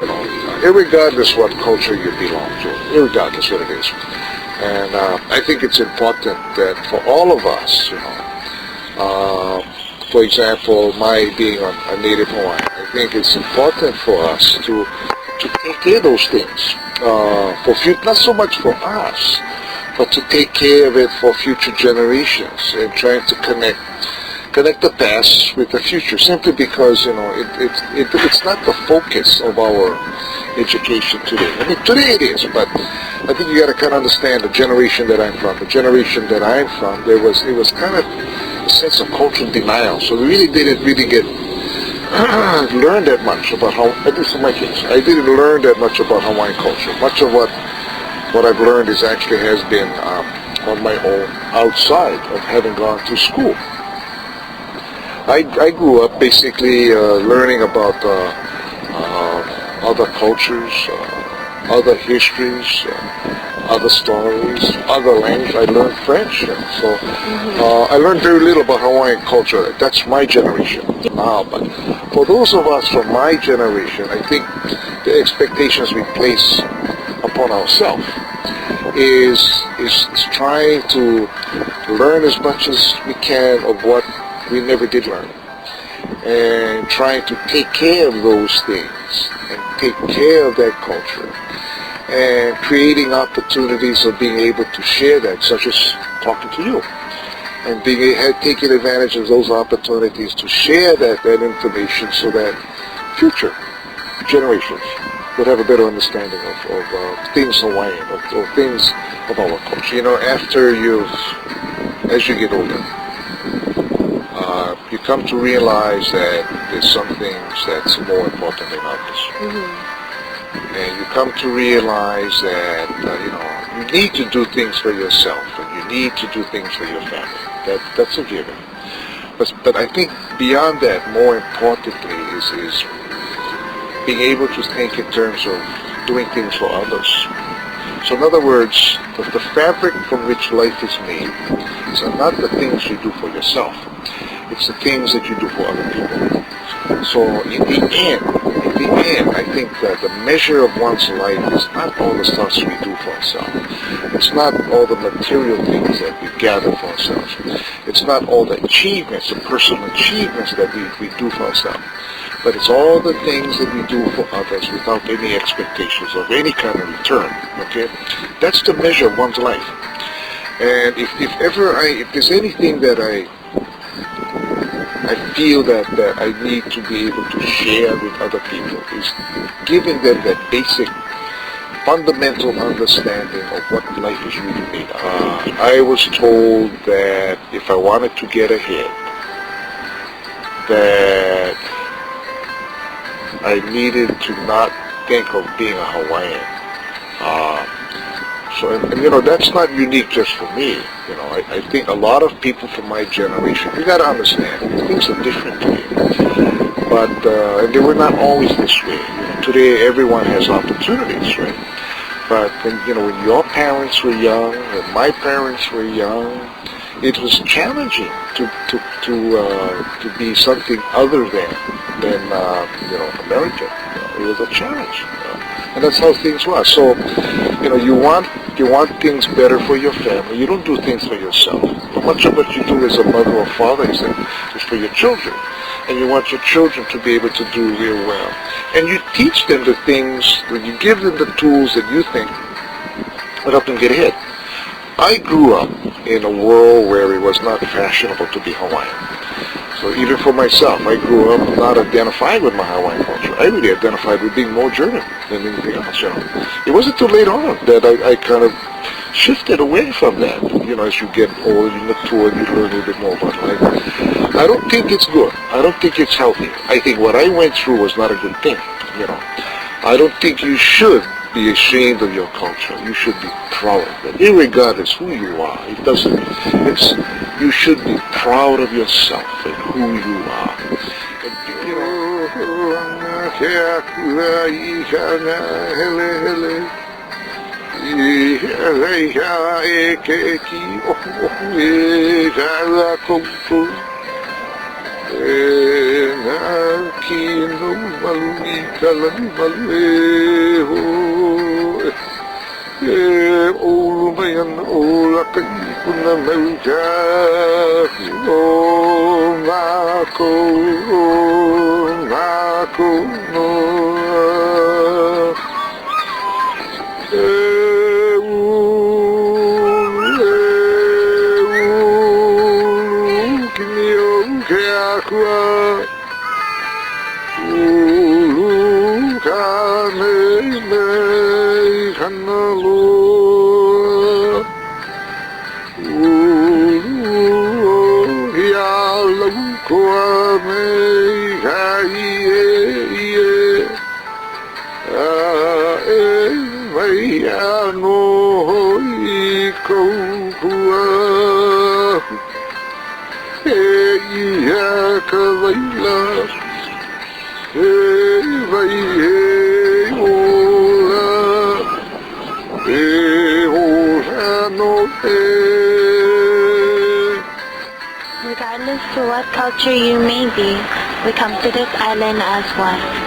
Irregardless what culture you belong to, irregardless what it is. And I think it's important that for all of us, for example, my being a native Hawaiian, I think it's important for us to take care of those things. Not so much for us, but to take care of it for future generations and trying to connect the past with the future, simply because it's not the focus of our education today. I mean, today it is, but I think you got to kind of understand the generation that I'm from. The generation that I'm from, it was kind of a sense of cultural denial. So we really didn't get learn that much about how, at least in my case, I didn't learn that much about Hawaiian culture. Much of what I've learned has been on my own, outside of having gone to school. I grew up basically learning about other cultures, other histories, other stories, other language. I learned French, so I learned very little about Hawaiian culture. That's my generation now. But for those of us from my generation, I think the expectations we place upon ourselves is trying to learn as much as we can of what we never did learn, and trying to take care of those things and take care of that culture, and creating opportunities of being able to share that, such as talking to you, and taking advantage of those opportunities to share that information, so that future generations would have a better understanding of things Hawaiian, of things of our culture. As you get older, you come to realize that there's some things that's more important than others. And you come to realize that, you need to do things for yourself, and you need to do things for your family. That's a given. But I think beyond that, more importantly, is being able to think in terms of doing things for others. So in other words, the fabric from which life is made are not the things you do for yourself. It's the things that you do for other people. So in the end, I think that the measure of one's life is not all the stuff we do for ourselves. It's not all the material things that we gather for ourselves. It's not all the achievements, the personal achievements that we do for ourselves. But it's all the things that we do for others without any expectations of any kind of return. Okay? That's the measure of one's life. And if there's anything that I feel that I need to be able to share with other people, is giving them that basic, fundamental understanding of what life is really made of. I was told that if I wanted to get ahead, that I needed to not think of being a Hawaiian. That's not unique just for me. I think a lot of people from my generation, you got to understand, things are different today. But and they were not always this way. Today, everyone has opportunities, right? But when your parents were young, when my parents were young, it was challenging to be something other than American. It was a challenge, and that's how things were. So, you want things better for your family. You don't do things for yourself. Much of what you do as a mother or father is for your children, and you want your children to be able to do real well. And you teach them the things, when you give them the tools that you think would help them get ahead. I grew up in a world where it was not fashionable to be Hawaiian. So even for myself, I grew up not identifying with my Hawaiian culture. I really identified with being more German than anything else. It wasn't too late on that I kind of shifted away from that. As you get older, you mature, you learn a little bit more about life. I don't think it's good. I don't think it's healthy. I think what I went through was not a good thing. I don't think you should be ashamed of your culture. You should be proud of it, irregardless who you are. You should be proud of yourself and who you are. ki no malu I kalani malu e ho e olu mai ana o laka I kuna mauka o ngako no kimi o ke akua ulu ka mei kana loa ulu ia lau koa mei ka ie mai ano I koukua ia ka waila vai ola ola no Regardless to what culture you may be, we come to this island as one.